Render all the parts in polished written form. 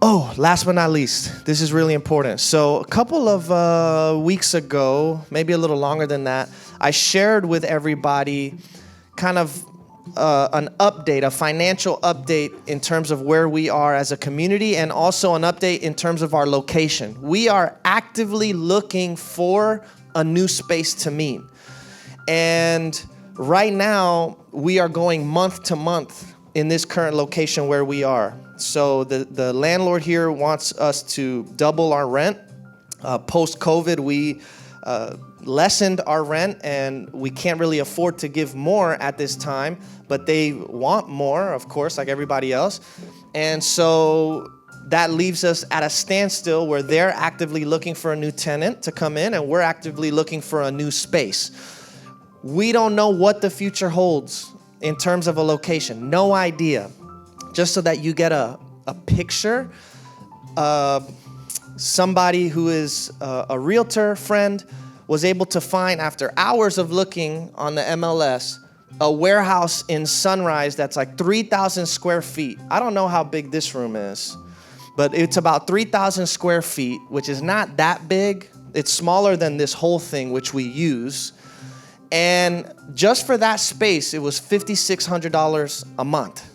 Oh, last but not least, this is really important. So a couple of weeks ago, maybe a little longer than that, I shared with everybody kind of an update, a financial update in terms of where we are as a community, and also an update in terms of our location. We are actively looking for a new space to meet. And right now, we are going month to month in this current location where we are. So the landlord here wants us to double our rent. Post-COVID, we lessened our rent, and we can't really afford to give more at this time, but they want more, of course, like everybody else. And so that leaves us at a standstill where they're actively looking for a new tenant to come in, and we're actively looking for a new space. We don't know what the future holds in terms of a location. No idea. Just so that you get a picture, somebody who is a realtor friend was able to find, after hours of looking on the MLS, a warehouse in Sunrise that's like 3,000 square feet. I don't know how big this room is, but it's about 3,000 square feet, which is not that big. It's smaller than this whole thing, which we use. And just for that space, it was $5,600 a month.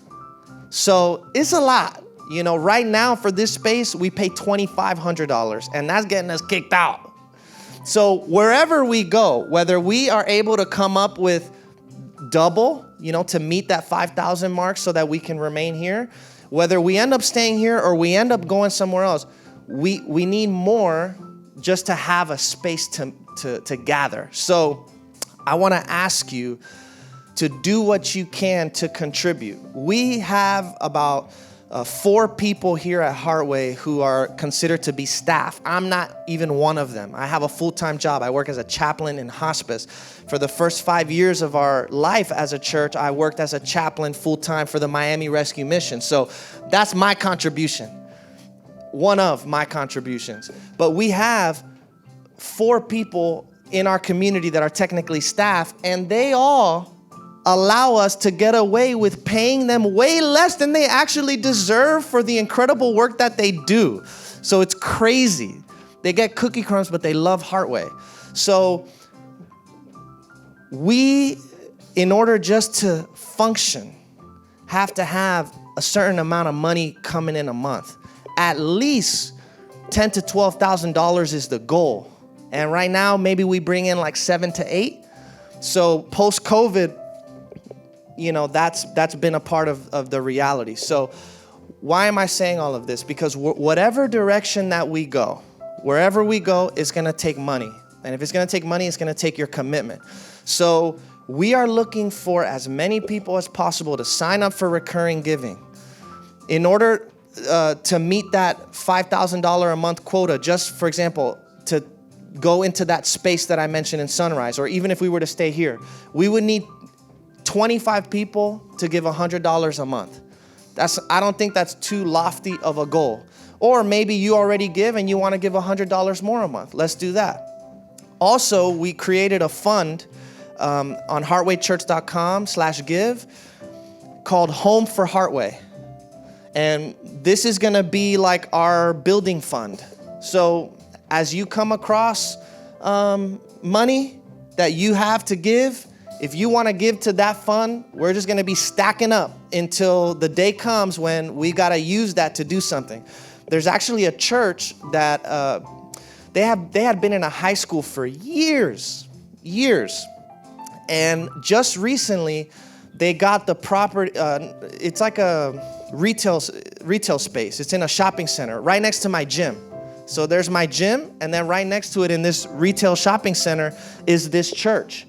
So it's a lot. You know, right now for this space, we pay $2,500, and that's getting us kicked out. So wherever we go, whether we are able to come up with double, you know, to meet that 5,000 mark so that we can remain here, whether we end up staying here or we end up going somewhere else, we need more just to have a space to gather. So I want to ask you to do what you can to contribute. We have about 4 people here at Heartway who are considered to be staff. I'm not even one of them. I have a full-time job. I work as a chaplain in hospice. For the first 5 years of our life as a church, I worked as a chaplain full-time for the Miami Rescue Mission. So that's my contribution, one of my contributions. But we have 4 people in our community that are technically staff, and they all allow us to get away with paying them way less than they actually deserve for the incredible work that they do. So it's crazy. They get cookie crumbs, but they love Heartway. So we, in order just to function, have to have a certain amount of money coming in a month. At least $10,000 to $12,000 is the goal. And right now, maybe we bring in like 7 to 8. So post-COVID, you know, that's been a part of the reality. So why am I saying all of this? Because whatever direction that we go, wherever we go, is going to take money. And if it's going to take money, it's going to take your commitment. So we are looking for as many people as possible to sign up for recurring giving. In order to meet that $5,000 a month quota, just for example, to go into that space that I mentioned in Sunrise, or even if we were to stay here, we would need 25 people to give $100 a month. I don't think that's too lofty of a goal. Or maybe you already give and you want to give $100 more a month. Let's do that. Also, we created a fund on heartwaychurch.com/give called Home for Heartway. And this is going to be like our building fund. So as you come across money that you have to give, if you want to give to that fund, we're just going to be stacking up until the day comes when we got to use that to do something. There's actually a church that they had been in a high school for years. And just recently, they got the property. It's like a retail space. It's in a shopping center right next to my gym. So there's my gym, and then right next to it in this retail shopping center is this church.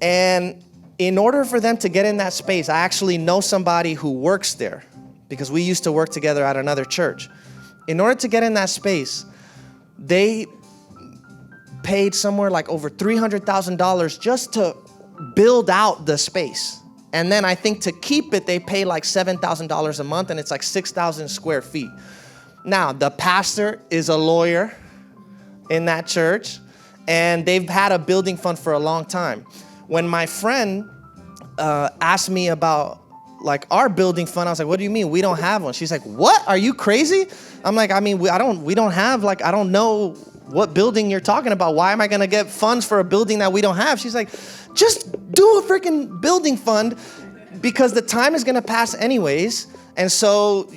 And in order for them to get in that space, I actually know somebody who works there because we used to work together at another church. In order to get in that space, they paid somewhere like over $300,000 just to build out the space. And then I think to keep it, they pay like $7,000 a month, and it's like 6,000 square feet. Now, the pastor is a lawyer in that church, and they've had a building fund for a long time. When my friend asked me about like our building fund. I was like, what do you mean? We don't have one. She's like, what? Are you crazy? I'm like, I mean, we don't have, like, I don't know what building you're talking about. Why am I going to get funds for a building that we don't have? She's like, just do a freaking building fund because the time is going to pass anyways. And so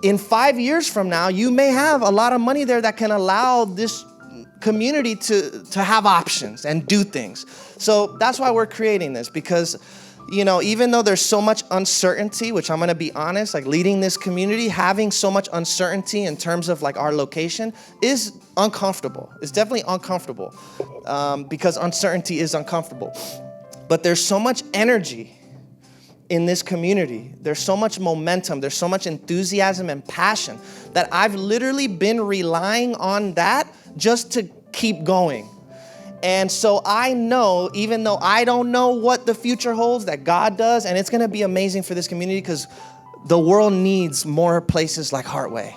in 5 years from now, you may have a lot of money there that can allow this community to have options and do things. So that's why we're creating this, because, you know, even though there's so much uncertainty, which I'm going to be honest, like leading this community, having so much uncertainty in terms of like our location is uncomfortable. It's definitely uncomfortable because uncertainty is uncomfortable. But there's so much energy in this community. There's so much momentum. There's so much enthusiasm and passion that I've literally been relying on that just to keep going. And so I know, even though I don't know what the future holds, that God does, and it's going to be amazing for this community because the world needs more places like Heartway.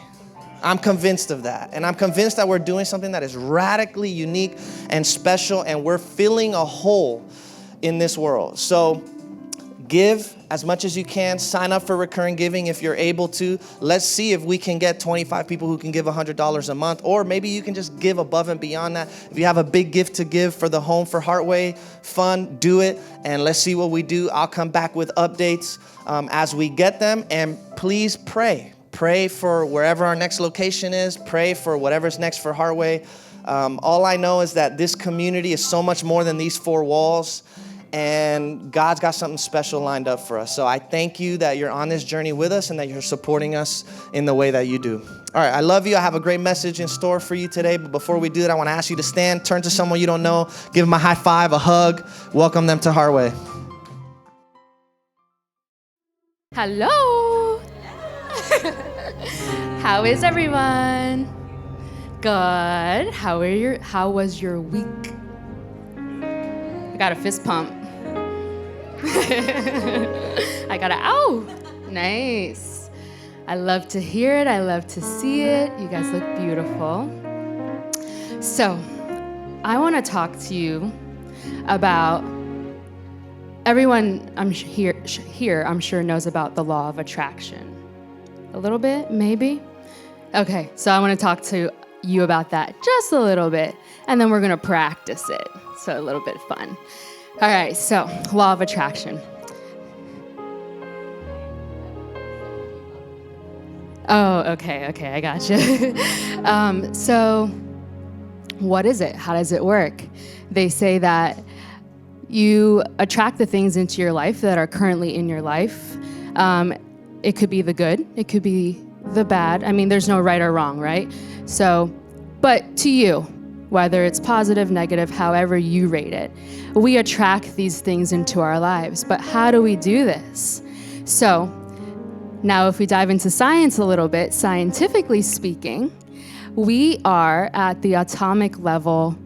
I'm convinced of that. And I'm convinced that we're doing something that is radically unique and special, and we're filling a hole in this world. So give as much as you can. Sign up for recurring giving if you're able to. Let's see if we can get 25 people who can give $100 a month, or maybe you can just give above and beyond that. If you have a big gift to give for the Home for Heartway Fund, do it, and let's see what we do. I'll come back with updates as we get them, and please pray. Pray for wherever our next location is. Pray for whatever's next for Heartway. All I know is that this community is so much more than these four walls, and God's got something special lined up for us. So I thank you that you're on this journey with us and that you're supporting us in the way that you do. All right, I love you. I have a great message in store for you today. But before we do that, I want to ask you to stand, turn to someone you don't know, give them a high five, a hug, welcome them to Heartway. Hello. How is everyone? Good. How was your week? I got a fist pump. Ow! Nice. I love to hear it. I love to see it. You guys look beautiful. So, I want to talk to you about, everyone I'm here I'm sure knows about the law of attraction. A little bit, maybe? Okay, so I want to talk to you about that just a little bit, and then we're going to practice it. So a little bit of fun. All right, so law of attraction. Oh, okay, I gotcha. So what is it? How does it work? They say that you attract the things into your life that are currently in your life. It could be the good, it could be the bad. I mean, there's no right or wrong, right? So, but to you, whether it's positive, negative, however you rate it, we attract these things into our lives. But how do we do this? So now if we dive into science a little bit, scientifically speaking, we are at the atomic level,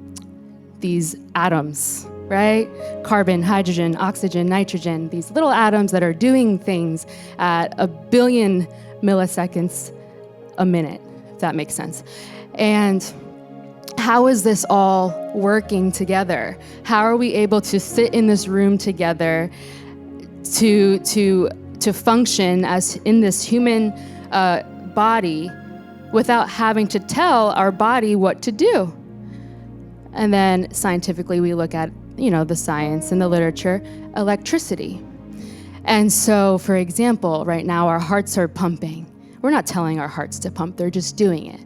these atoms, right? Carbon, hydrogen, oxygen, nitrogen, these little atoms that are doing things at 1 billion milliseconds a minute, if that makes sense. And how is this all working together? How are we able to sit in this room together to function as in this human body without having to tell our body what to do? And then scientifically, we look at, the science and the literature, electricity. And so, for example, right now our hearts are pumping. We're not telling our hearts to pump, they're just doing it.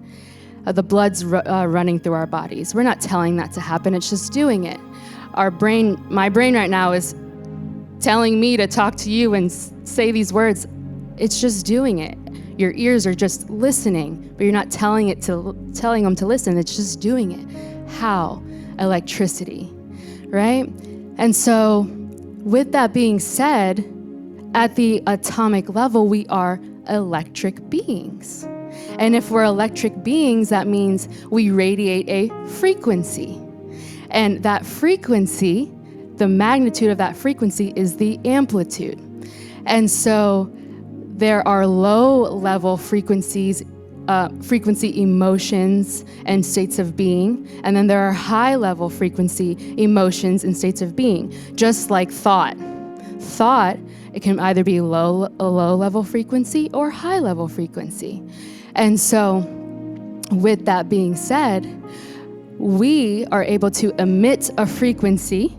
The blood's running through our bodies. We're not telling that to happen, it's just doing it. My brain right now is telling me to talk to you and say these words. It's just doing it. Your ears are just listening, but you're not telling them to listen, it's just doing it. How? Electricity, right? And so, with that being said, at the atomic level, we are electric beings. And if we're electric beings, that means we radiate a frequency. And that frequency, the magnitude of that frequency is the amplitude. And so there are low-level frequencies, frequency emotions and states of being. And then there are high-level frequency emotions and states of being, just like thought. Thought It can either be a low level frequency or high level frequency. And so with that being said, we are able to emit a frequency,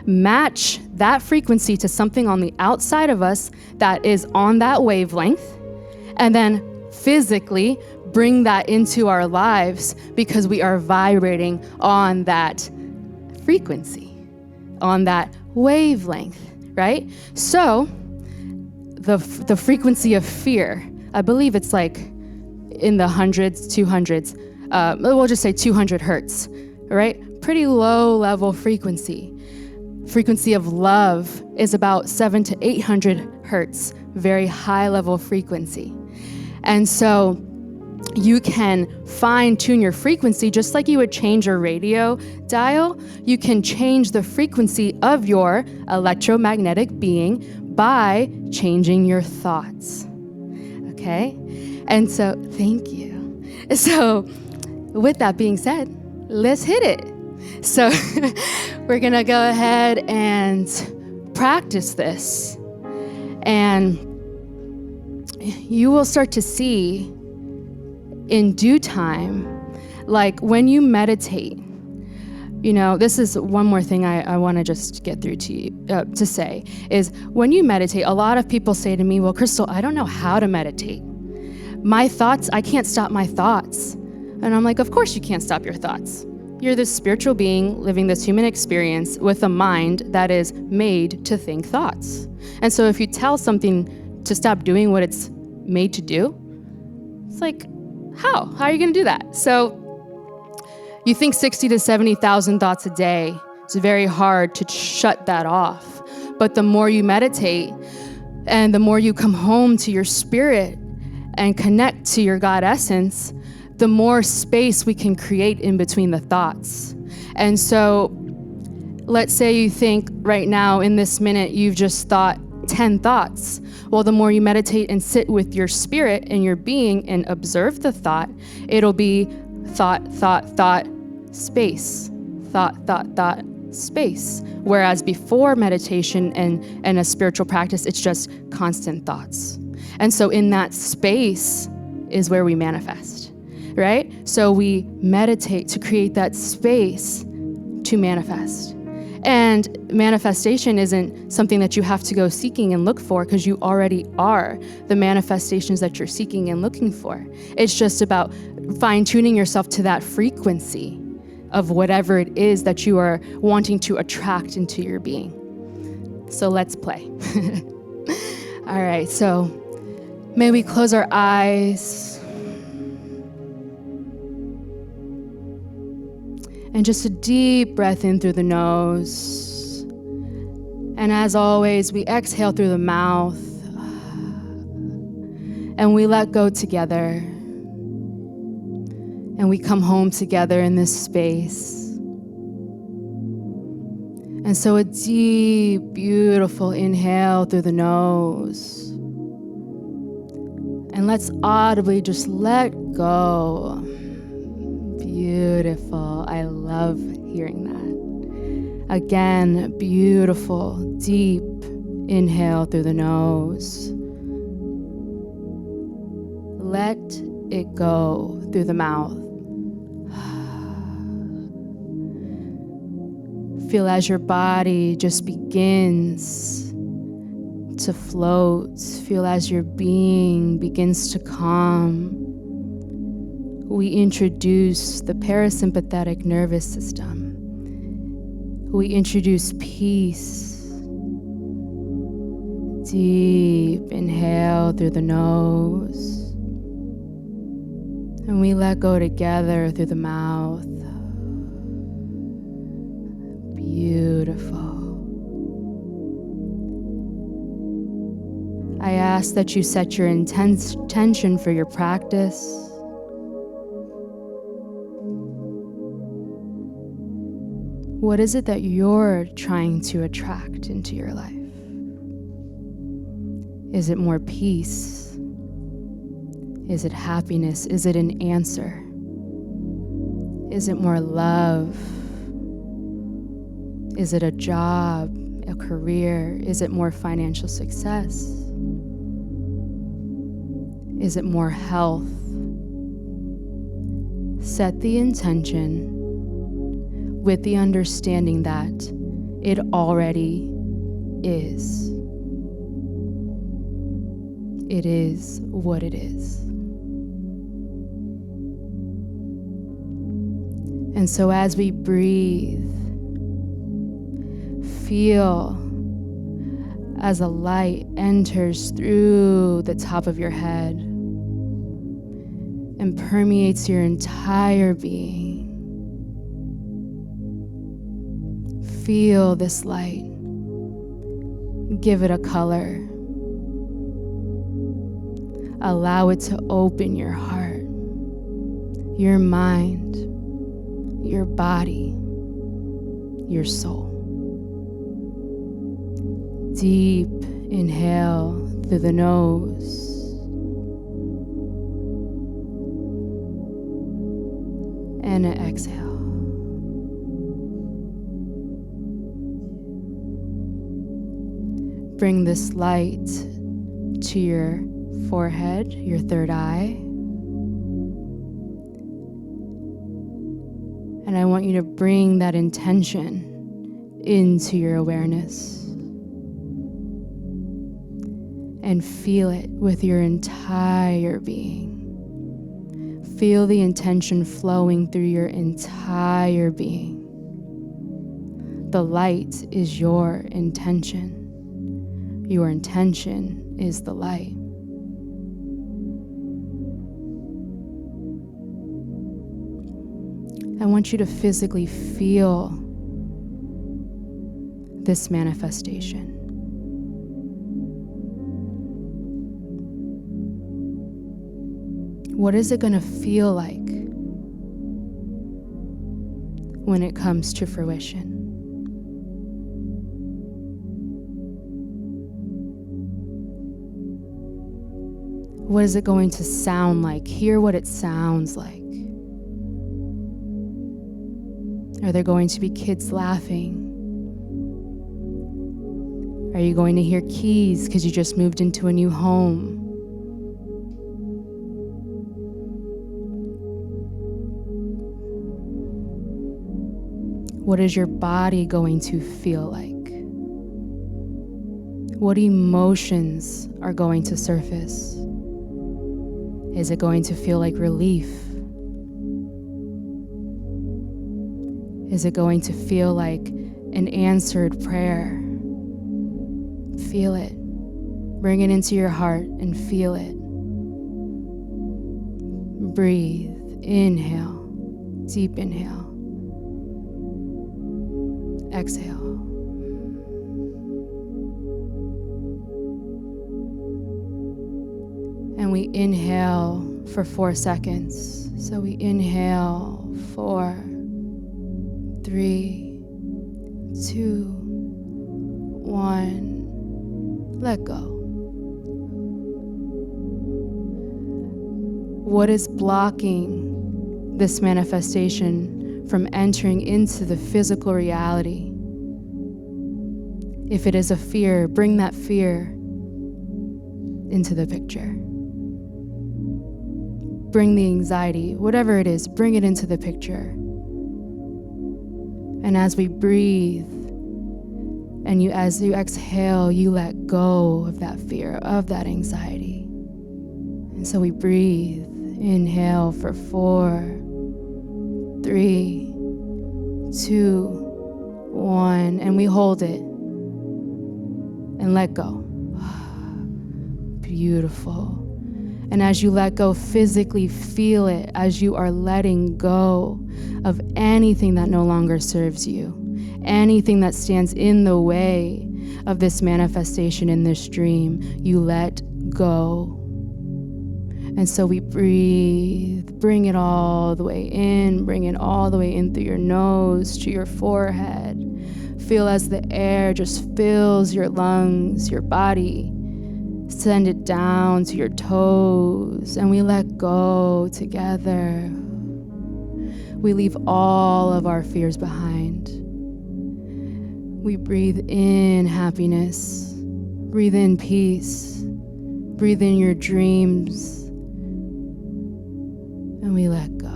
match that frequency to something on the outside of us that is on that wavelength, and then physically bring that into our lives because we are vibrating on that frequency, on that wavelength, right? So the frequency of fear, I believe it's like in the hundreds, 200s, we'll just say 200 hertz, right? Pretty low level frequency. Frequency of love is about 700 to 800 hertz, very high level frequency. And so you can fine tune your frequency just like you would change your radio dial. You can change the frequency of your electromagnetic being by changing your thoughts. Okay? And so, thank you. So, with that being said, let's hit it. So, we're gonna go ahead and practice this. And you will start to see in due time, like when you meditate, this is one more thing I want to just get through to you, to say, is when you meditate, a lot of people say to me, well, Crystal, I don't know how to meditate. My thoughts, I can't stop my thoughts. And I'm like, of course you can't stop your thoughts. You're this spiritual being living this human experience with a mind that is made to think thoughts. And so if you tell something to stop doing what it's made to do, it's like, how? How are you going to do that? So you think 60 to 70,000 thoughts a day. It's very hard to shut that off. But the more you meditate and the more you come home to your spirit and connect to your God essence, the more space we can create in between the thoughts. And so let's say you think right now in this minute, you've just thought 10 thoughts. Well, the more you meditate and sit with your spirit and your being and observe the thought, it'll be thought, space, thought, space. Whereas before meditation and a spiritual practice, it's just constant thoughts. And so in that space is where we manifest, right? So we meditate to create that space to manifest. And manifestation isn't something that you have to go seeking and look for, because you already are the manifestations that you're seeking and looking for. It's just about fine-tuning yourself to that frequency of whatever it is that you are wanting to attract into your being. So let's play. All right, so may we close our eyes. And just a deep breath in through the nose. And as always, we exhale through the mouth. And we let go together. And we come home together in this space. And so a deep, beautiful inhale through the nose. And let's audibly just let go. Beautiful. I love hearing that. Again, beautiful, deep inhale through the nose. Let it go through the mouth. Feel as your body just begins to float. Feel as your being begins to calm. We introduce the parasympathetic nervous system. We introduce peace. Deep inhale through the nose. And we let go together through the mouth. Beautiful. I ask that you set your intention for your practice. What is it that you're trying to attract into your life? Is it more peace? Is it happiness? Is it an answer? Is it more love? Is it a job, a career? Is it more financial success? Is it more health? Set the intention with the understanding that it already is. It is what it is. And so as we breathe, feel as a light enters through the top of your head and permeates your entire being. Feel this light. Give it a color. Allow it to open your heart, your mind, your body, your soul. Deep inhale through the nose. And an exhale. Bring this light to your forehead, your third eye. And I want you to bring that intention into your awareness. And feel it with your entire being. Feel the intention flowing through your entire being. The light is your intention. Your intention is the light. I want you to physically feel this manifestation. What is it going to feel like when it comes to fruition? What is it going to sound like? Hear what it sounds like. Are there going to be kids laughing? Are you going to hear keys because you just moved into a new home? What is your body going to feel like? What emotions are going to surface? Is it going to feel like relief? Is it going to feel like an answered prayer? Feel it. Bring it into your heart and feel it. Breathe. Inhale. Deep inhale. Exhale. And we inhale for 4 seconds. So we inhale 4, 3, 2, 1. Let go. What is blocking this manifestation from entering into the physical reality? If it is a fear, bring that fear into the picture. Bring the anxiety, whatever it is, bring it into the picture. And as we breathe, and as you exhale, you let go of that fear, of that anxiety. And so we breathe. Inhale for 4, 3, 2, 1, and we hold it and let go. Beautiful. And as you let go, physically feel it as you are letting go of anything that no longer serves you, anything that stands in the way of this manifestation in this dream. You let go. And so we breathe, bring it all the way in, bring it all the way in through your nose to your forehead. Feel as the air just fills your lungs, your body. Send it down to your toes, and we let go together. We leave all of our fears behind. We breathe in happiness, breathe in peace, breathe in your dreams, and we let go.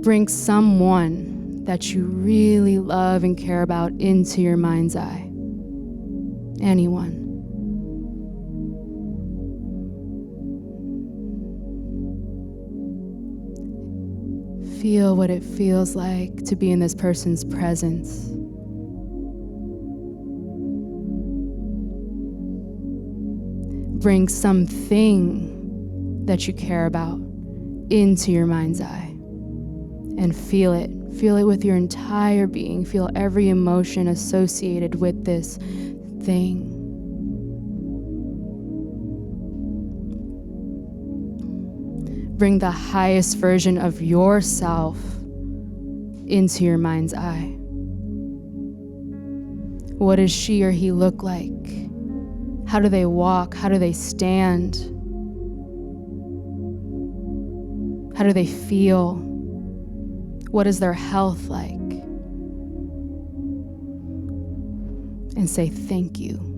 Bring someone that you really love and care about into your mind's eye. Anyone. Feel what it feels like to be in this person's presence. Bring something that you care about into your mind's eye and feel it. Feel it with your entire being. Feel every emotion associated with this thing. Bring the highest version of yourself into your mind's eye. What does she or he look like? How do they walk? How do they stand? How do they feel? What is their health like? And say thank you.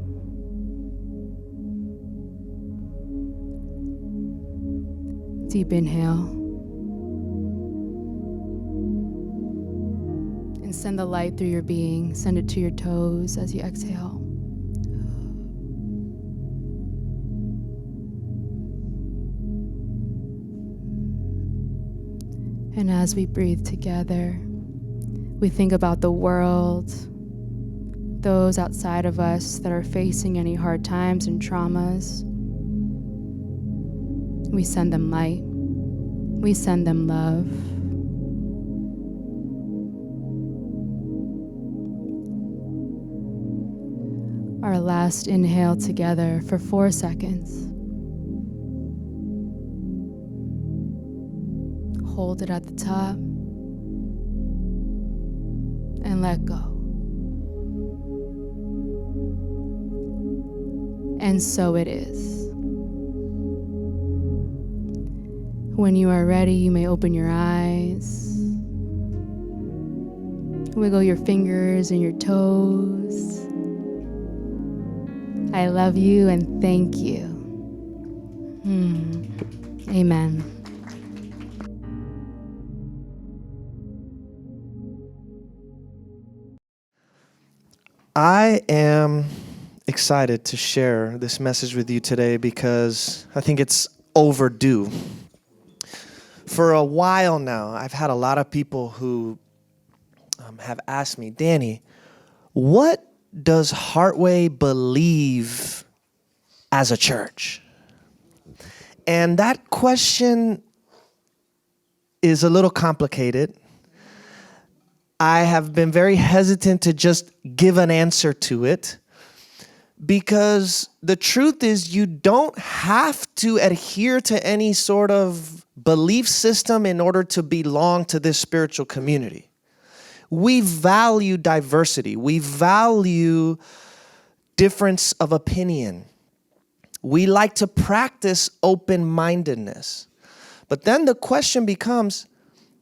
Deep inhale. And send the light through your being. Send it to your toes as you exhale. And as we breathe together, we think about the world, those outside of us that are facing any hard times and traumas. We send them light. We send them love. Our last inhale together for 4 seconds. Hold it at the top and let go. And so it is. When you are ready, you may open your eyes. Wiggle your fingers and your toes. I love you and thank you. Amen. I am excited to share this message with you today because I think it's overdue. For a while now, I've had a lot of people who have asked me, Danny, what does Heartway believe as a church? And that question is a little complicated. I have been very hesitant to just give an answer to it because the truth is you don't have to adhere to any sort of belief system in order to belong to this spiritual community. We value diversity. We value difference of opinion. We like to practice open-mindedness. But then the question becomes,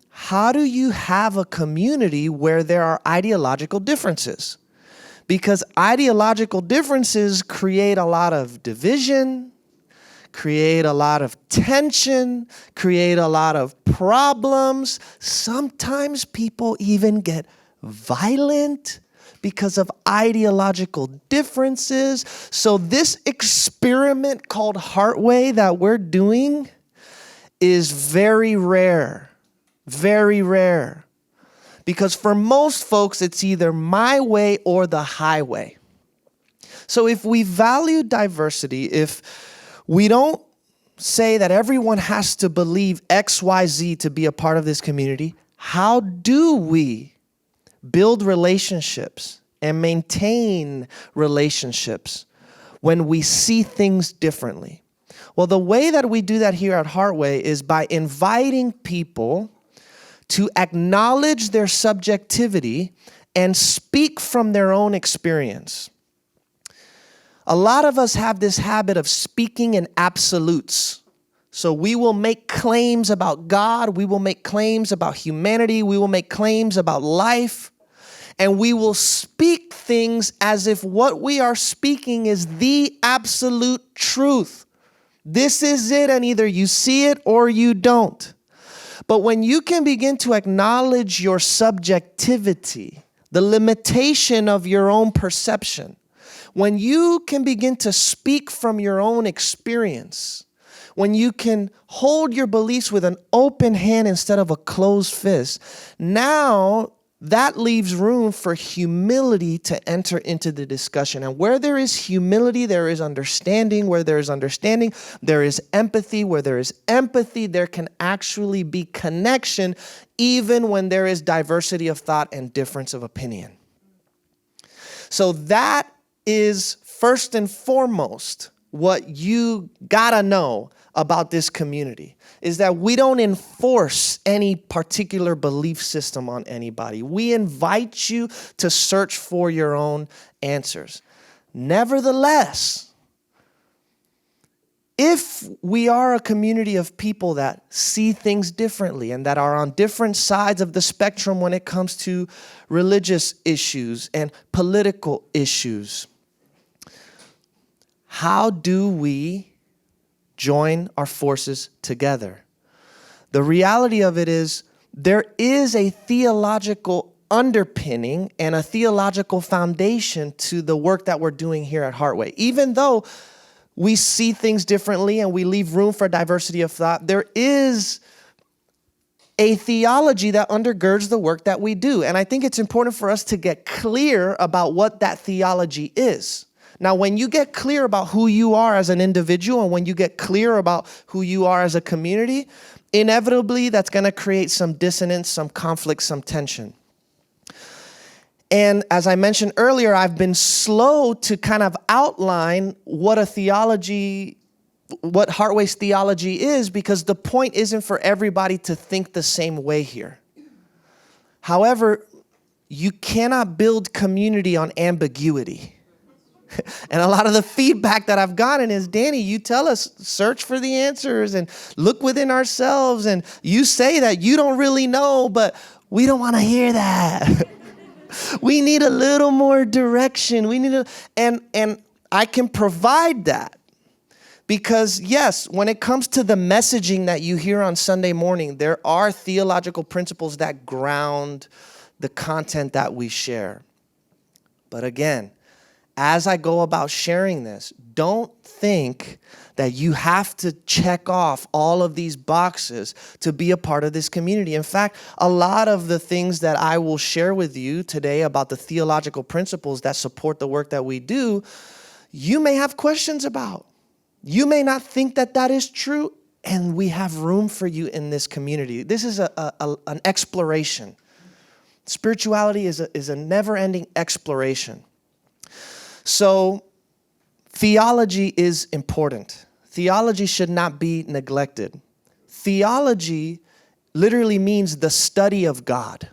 how do you have a community where there are ideological differences? Because ideological differences create a lot of division, create a lot of tension, create a lot of problems. Sometimes people even get violent because of ideological differences. So this experiment called Heartway that we're doing is very rare. Very rare. Because for most folks, it's either my way or the highway. So if we value diversity, if we don't say that everyone has to believe X, Y, Z to be a part of this community, how do we build relationships and maintain relationships when we see things differently? Well, the way that we do that here at Heartway is by inviting people to acknowledge their subjectivity and speak from their own experience. A lot of us have this habit of speaking in absolutes. So we will make claims about God. We will make claims about humanity. We will make claims about life. And we will speak things as if what we are speaking is the absolute truth. This is it, and either you see it or you don't. But when you can begin to acknowledge your subjectivity, the limitation of your own perception, when you can begin to speak from your own experience, when you can hold your beliefs with an open hand instead of a closed fist, now that leaves room for humility to enter into the discussion. And where there is humility, there is understanding. Where there is understanding, there is empathy. Where there is empathy, there can actually be connection, even when there is diversity of thought and difference of opinion. So that is first and foremost what you gotta know about this community, is that we don't enforce any particular belief system on anybody. We invite you to search for your own answers. Nevertheless, if we are a community of people that see things differently and that are on different sides of the spectrum when it comes to religious issues and political issues, how do we join our forces together? The reality of it is there is a theological underpinning and a theological foundation to the work that we're doing here at Heartway. Even though we see things differently and we leave room for diversity of thought, there is a theology that undergirds the work that we do. And I think it's important for us to get clear about what that theology is. Now, when you get clear about who you are as an individual and when you get clear about who you are as a community, inevitably that's going to create some dissonance, some conflict, some tension. And as I mentioned earlier, I've been slow to kind of outline what Heartway's theology is, because the point isn't for everybody to think the same way here. However, you cannot build community on ambiguity. And a lot of the feedback that I've gotten is, Danny, you tell us, search for the answers and look within ourselves. And you say that you don't really know, but we don't want to hear that. We need a little more direction. And I can provide that. Because yes, when it comes to the messaging that you hear on Sunday morning, there are theological principles that ground the content that we share. But again, as I go about sharing this, don't think that you have to check off all of these boxes to be a part of this community. In fact, a lot of the things that I will share with you today about the theological principles that support the work that we do, you may have questions about. You may not think that that is true, and we have room for you in this community. This is an exploration. Spirituality is a never-ending exploration. So theology is important. Theology should not be neglected. Theology literally means the study of God.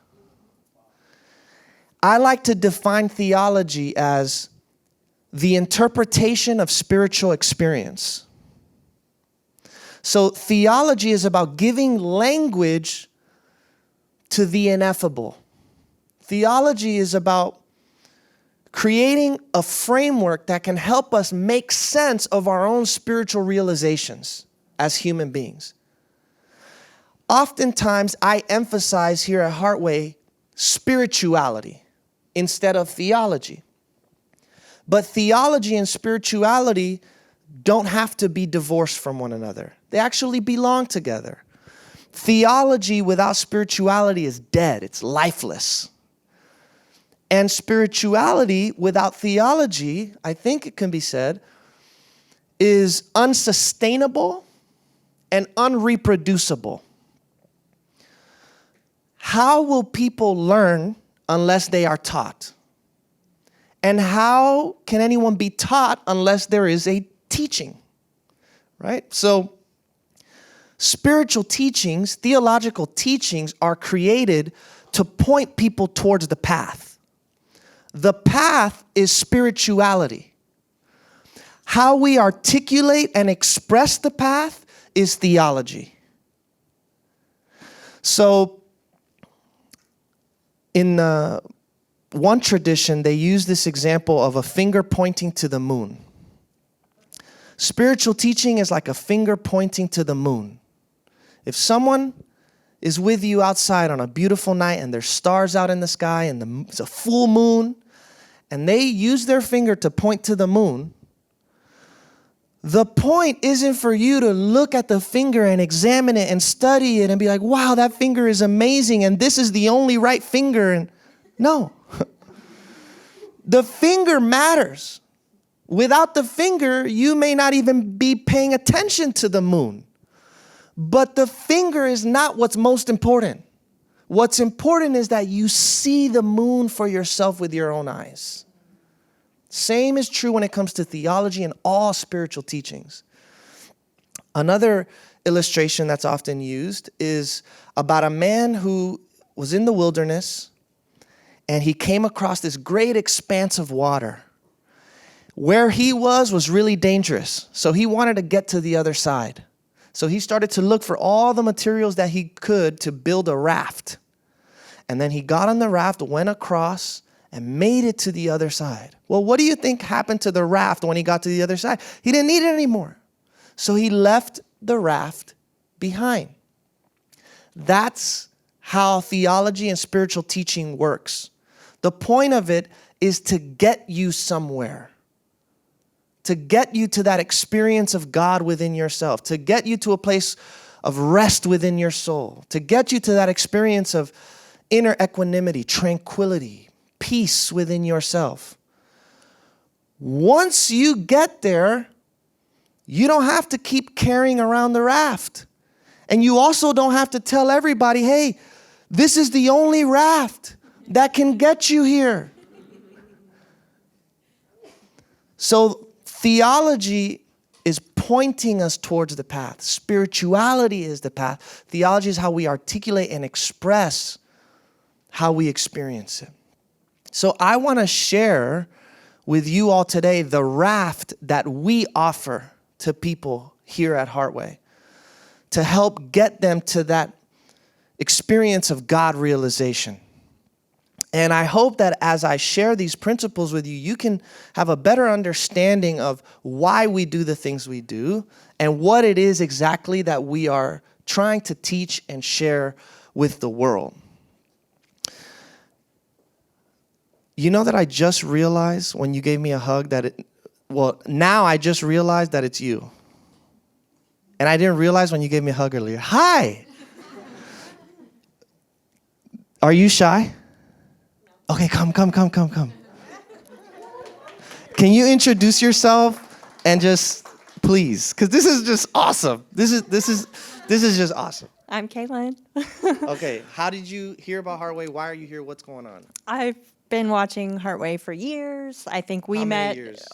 I like to define theology as the interpretation of spiritual experience. So theology is about giving language to the ineffable. Theology is about creating a framework that can help us make sense of our own spiritual realizations as human beings. Oftentimes, I emphasize here at Heartway spirituality instead of theology. But theology and spirituality don't have to be divorced from one another. They actually belong together. Theology without spirituality is dead. It's lifeless. And spirituality without theology, I think it can be said, is unsustainable and unreproducible. How will people learn unless they are taught? And how can anyone be taught unless there is a teaching? Right? So, spiritual teachings, theological teachings are created to point people towards the path. The path is spirituality. How we articulate and express the path is theology. So in one tradition, they use this example of a finger pointing to the moon. Spiritual teaching is like a finger pointing to the moon. If someone is with you outside on a beautiful night and there's stars out in the sky and it's a full moon, and they use their finger to point to the moon, the point isn't for you to look at the finger and examine it and study it and be like, wow, that finger is amazing and this is the only right finger. And no. The finger matters. Without the finger, you may not even be paying attention to the moon. But the finger is not what's most important. What's important is that you see the moon for yourself with your own eyes. Same is true when it comes to theology and all spiritual teachings. Another illustration that's often used is about a man who was in the wilderness and he came across this great expanse of water. Where he was really dangerous, so he wanted to get to the other side. So he started to look for all the materials that he could to build a raft. And then he got on the raft, went across, and made it to the other side. Well, what do you think happened to the raft when he got to the other side? He didn't need it anymore. So he left the raft behind. That's how theology and spiritual teaching works. The point of it is to get you somewhere, to get you to that experience of God within yourself, to get you to a place of rest within your soul, to get you to that experience of inner equanimity, tranquility, peace within yourself. Once you get there, you don't have to keep carrying around the raft. And you also don't have to tell everybody, hey, this is the only raft that can get you here. So theology is pointing us towards the path. Spirituality is the path. Theology is how we articulate and express how we experience it. So I want to share with you all today the raft that we offer to people here at Heartway to help get them to that experience of God realization. And I hope that as I share these principles with you, you can have a better understanding of why we do the things we do and what it is exactly that we are trying to teach and share with the world. You know that I just realized when you gave me a hug now I just realized that it's you. And I didn't realize when you gave me a hug earlier. Hi! Are you shy? Okay, come. Can you introduce yourself and just, please, because this is just awesome. This is just awesome. I'm Kaylin. Okay, how did you hear about Heartway? Why are you here? What's going on? I've been watching Heartway for years. I think we How met. many years?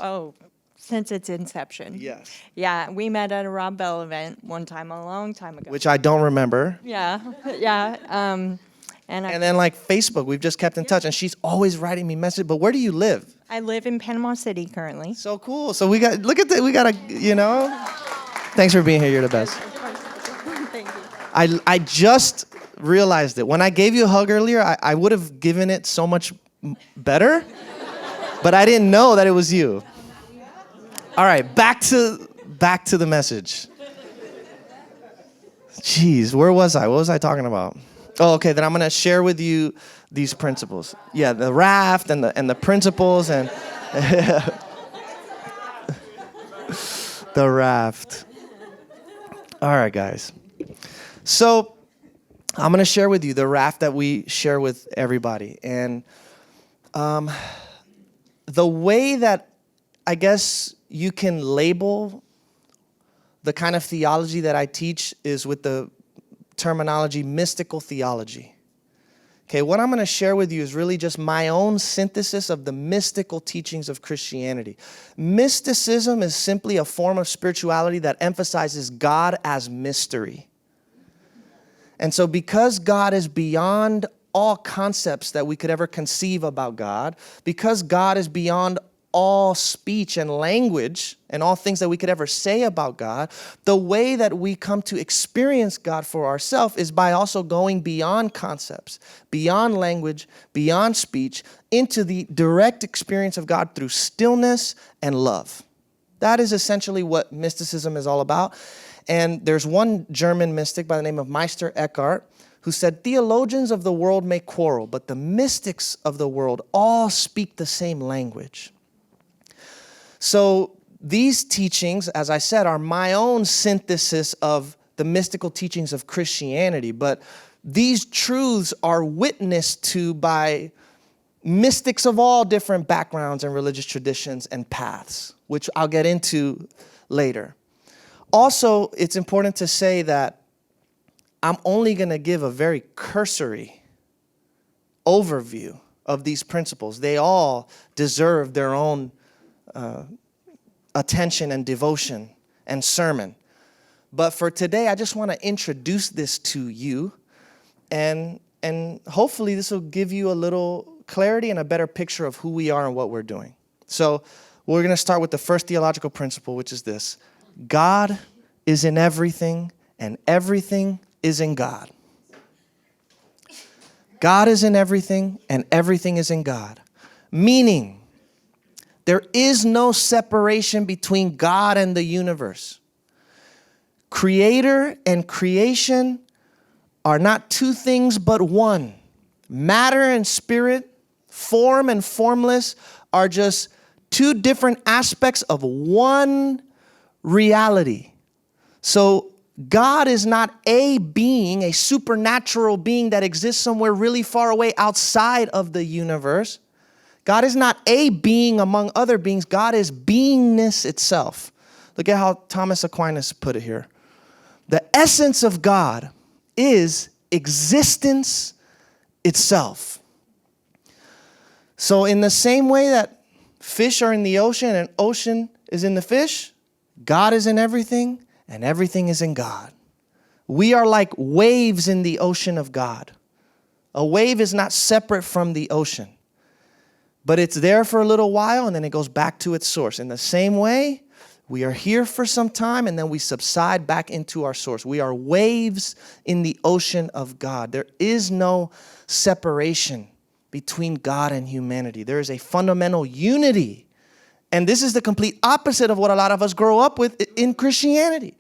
Since its inception. Yes. Yeah, we met at a Rob Bell event one time a long time ago. Which I don't remember. Yeah. And then like Facebook, we've just kept in touch, and she's always writing me messages. But where do you live? I live in Panama City currently. So cool. So we got Thanks for being here. You're the best. Thank you. I just realized it. When I gave you a hug earlier, I would have given it so much better, but I didn't know that it was you. All right, back to the message. Jeez, where was I? What was I talking about? Oh, okay, then I'm going to share with you these principles. Yeah, the raft and the principles and the raft. All right, guys. So I'm going to share with you the raft that we share with everybody. And the way that I guess you can label the kind of theology that I teach is with the terminology mystical theology. Okay, what I'm going to share with you is really just my own synthesis of the mystical teachings of Christianity. Mysticism is simply a form of spirituality that emphasizes God as mystery. And so because God is beyond all concepts that we could ever conceive about God, because God is beyond all speech and language and all things that we could ever say about God, the way that we come to experience God for ourselves is by also going beyond concepts, beyond language, beyond speech, into the direct experience of God through stillness and love. That is essentially what mysticism is all about. And there's one German mystic by the name of Meister Eckhart who said, theologians of the world may quarrel, but the mystics of the world all speak the same language. So these teachings, as I said, are my own synthesis of the mystical teachings of Christianity, but these truths are witnessed to by mystics of all different backgrounds and religious traditions and paths, which I'll get into later. Also, it's important to say that I'm only going to give a very cursory overview of these principles. They all deserve their own attention and devotion and sermon. But for today, I just want to introduce this to you, and hopefully this will give you a little clarity and a better picture of who we are and what we're doing. So we're going to start with the first theological principle, which is this: God is in everything, and everything is in God. God is in everything, and everything is in God. Meaning, there is no separation between God and the universe. Creator and creation are not two things but one. Matter and spirit, form and formless, are just two different aspects of one reality. So God is not a being, a supernatural being that exists somewhere really far away outside of the universe. God is not a being among other beings. God is beingness itself. Look at how Thomas Aquinas put it here. The essence of God is existence itself. So in the same way that fish are in the ocean and ocean is in the fish, God is in everything and everything is in God. We are like waves in the ocean of God. A wave is not separate from the ocean, but it's there for a little while and then it goes back to its source. In the same way, we are here for some time and then we subside back into our source. We are waves in the ocean of God. There is no separation between God and humanity. There is a fundamental unity. And this is the complete opposite of what a lot of us grow up with in Christianity.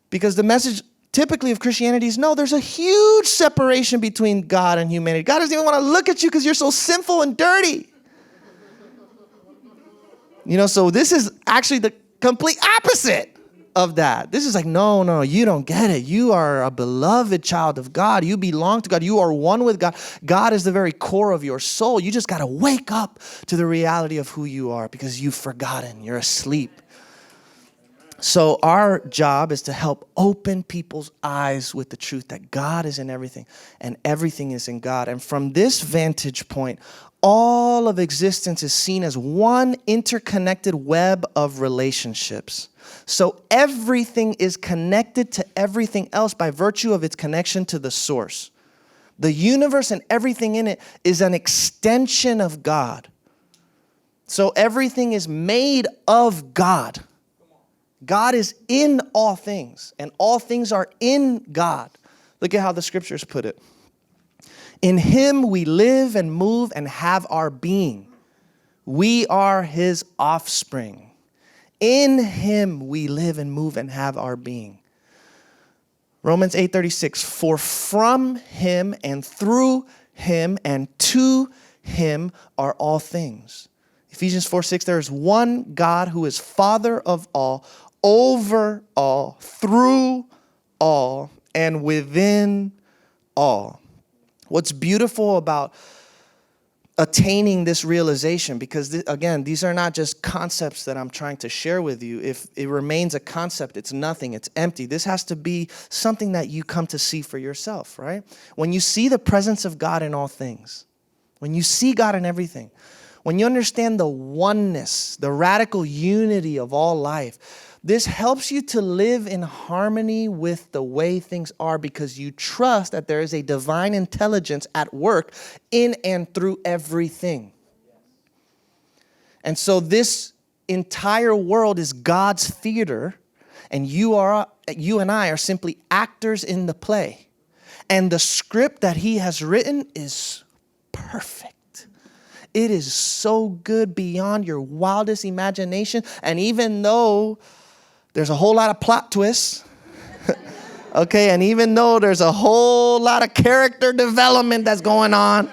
Because the message typically of Christianity is, no, there's a huge separation between God and humanity. God doesn't even want to look at you because you're so sinful and dirty. So this is actually the complete opposite of that. This is like, no, you don't get it. You are a beloved child of God. You belong to God. You are one with God. God is the very core of your soul. You just got to wake up to the reality of who you are because you've forgotten. You're asleep. So our job is to help open people's eyes with the truth that God is in everything and everything is in God. And from this vantage point, all of existence is seen as one interconnected web of relationships. So everything is connected to everything else by virtue of its connection to the source. The universe and everything in it is an extension of God. So everything is made of God. God is in all things, and all things are in God. Look at how the scriptures put it. In him we live and move and have our being. We are his offspring. In him we live and move and have our being. Romans 8:36, for from him and through him and to him are all things. Ephesians 4:6, there is one God who is Father of all, over all, through all, and within all. What's beautiful about attaining this realization, because again, these are not just concepts that I'm trying to share with you. If it remains a concept, it's nothing, it's empty. This has to be something that you come to see for yourself, right? When you see the presence of God in all things, when you see God in everything, when you understand the oneness, the radical unity of all life, this helps you to live in harmony with the way things are because you trust that there is a divine intelligence at work in and through everything. And so this entire world is God's theater, and you and I are simply actors in the play. And the script that he has written is perfect. It is so good beyond your wildest imagination. And even though there's a whole lot of plot twists, okay, and even though there's a whole lot of character development that's going on,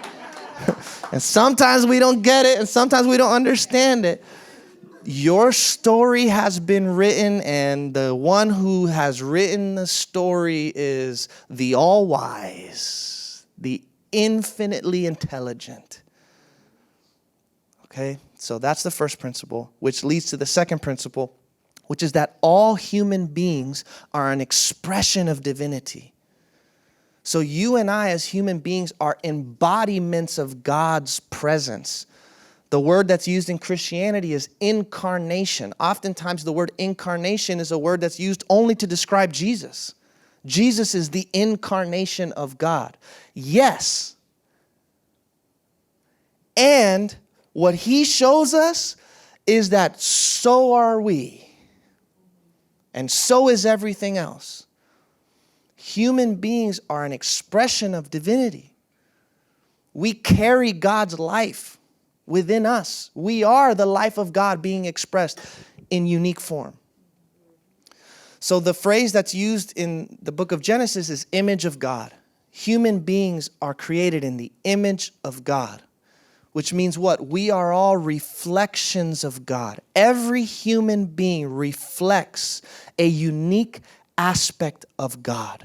and sometimes we don't get it, and sometimes we don't understand it, your story has been written, and the one who has written the story is the all-wise, the infinitely intelligent. Okay, so that's the first principle, which leads to the second principle, which is that all human beings are an expression of divinity. So you and I as human beings are embodiments of God's presence. The word that's used in Christianity is incarnation. Oftentimes the word incarnation is a word that's used only to describe Jesus. Jesus is the incarnation of God. Yes. And what he shows us is that so are we. And so is everything else. Human beings are an expression of divinity. We carry God's life within us. We are the life of God being expressed in unique form. So the phrase that's used in the book of Genesis is image of God. Human beings are created in the image of God, which means what? We are all reflections of God. Every human being reflects a unique aspect of God.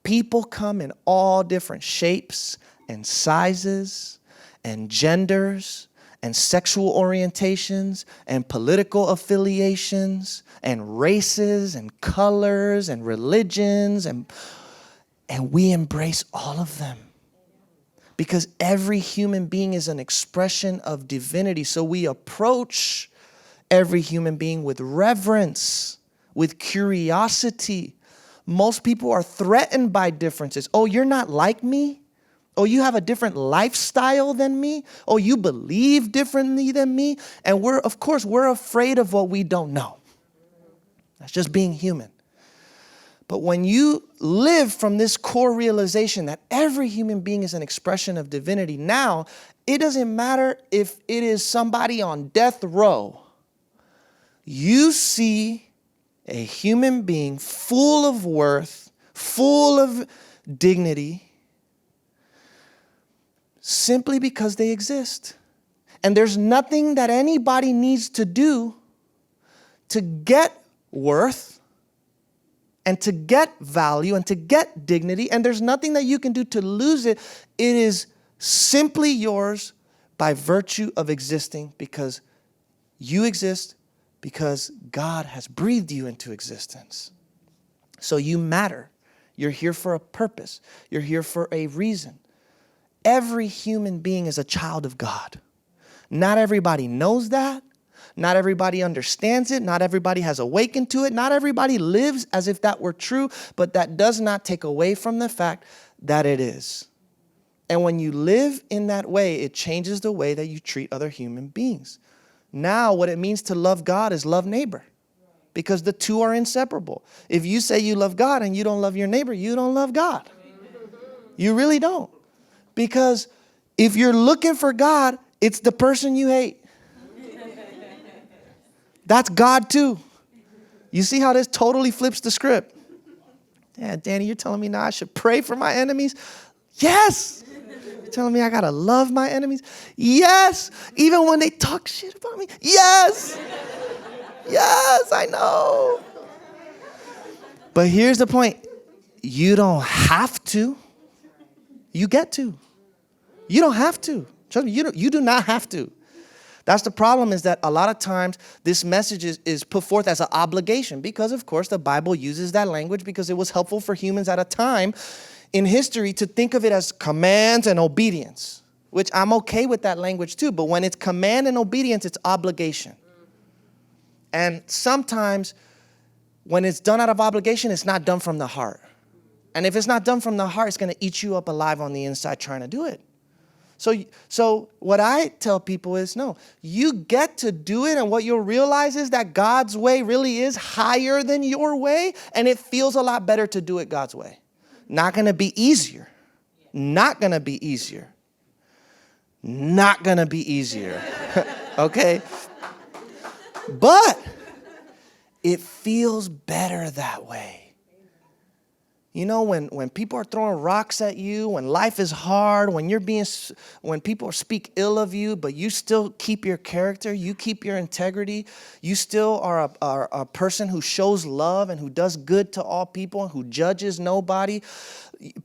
People come in all different shapes and sizes and genders and sexual orientations and political affiliations and races and colors and religions, and we embrace all of them. Because every human being is an expression of divinity. So we approach every human being with reverence, with curiosity. Most people are threatened by differences. Oh, you're not like me? Oh, you have a different lifestyle than me? Oh, you believe differently than me? And we're afraid of what we don't know. That's just being human. But when you live from this core realization that every human being is an expression of divinity, now it doesn't matter if it is somebody on death row. You see a human being full of worth, full of dignity, simply because they exist. And there's nothing that anybody needs to do to get worth and to get value and to get dignity. And there's nothing that you can do to lose it. It is simply yours by virtue of existing, because you exist because God has breathed you into existence. So you matter. You're here for a purpose. You're here for a reason. Every human being is a child of God. Not everybody knows that. Not everybody understands it. Not everybody has awakened to it. Not everybody lives as if that were true, but that does not take away from the fact that it is. And when you live in that way, it changes the way that you treat other human beings. Now, what it means to love God is love neighbor, because the two are inseparable. If you say you love God and you don't love your neighbor, you don't love God. You really don't. Because if you're looking for God, it's the person you hate. That's God too. You see how this totally flips the script? Yeah, Danny, you're telling me now I should pray for my enemies? Yes. You're telling me I got to love my enemies? Yes. Even when they talk shit about me? Yes. Yes, I know. But here's the point. You don't have to. You get to. You don't have to. Trust me, you do not have to. That's the problem, is that a lot of times this message is put forth as an obligation, because, of course, the Bible uses that language because it was helpful for humans at a time in history to think of it as commands and obedience, which I'm okay with that language too. But when it's command and obedience, it's obligation. And sometimes when it's done out of obligation, it's not done from the heart. And if it's not done from the heart, it's going to eat you up alive on the inside trying to do it. So what I tell people is, no, you get to do it, and what you'll realize is that God's way really is higher than your way, and it feels a lot better to do it God's way. Not going to be easier. Not going to be easier. Not going to be easier. Okay? But it feels better that way. You know, when people are throwing rocks at you, when life is hard, when people speak ill of you, but you still keep your character, you keep your integrity, you still are a person who shows love and who does good to all people and who judges nobody.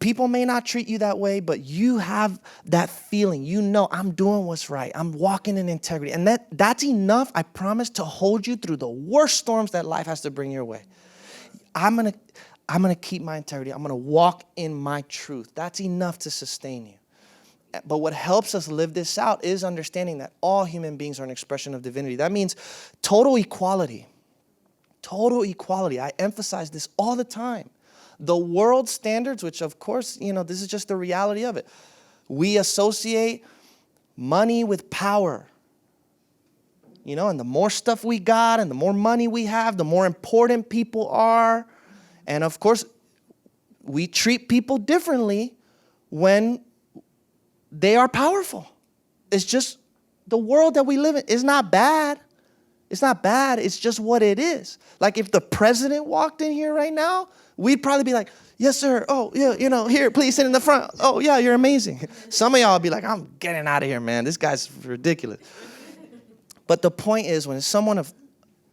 People may not treat you that way, but you have that feeling. You know, I'm doing what's right. I'm walking in integrity. And that's enough, I promise, to hold you through the worst storms that life has to bring your way. I'm going to keep my integrity. I'm going to walk in my truth. That's enough to sustain you. But what helps us live this out is understanding that all human beings are an expression of divinity. That means total equality. Total equality. I emphasize this all the time. The world standards, which of course, this is just the reality of it. We associate money with power. And the more stuff we got and the more money we have, the more important people are. And of course, we treat people differently when they are powerful. It's just the world that we live in. It's not bad. It's not bad. It's just what it is. Like if the president walked in here right now, we'd probably be like, yes, sir. Oh, yeah, here, please sit in the front. Oh, yeah, you're amazing. Some of y'all would be like, I'm getting out of here, man. This guy's ridiculous. But the point is, when someone of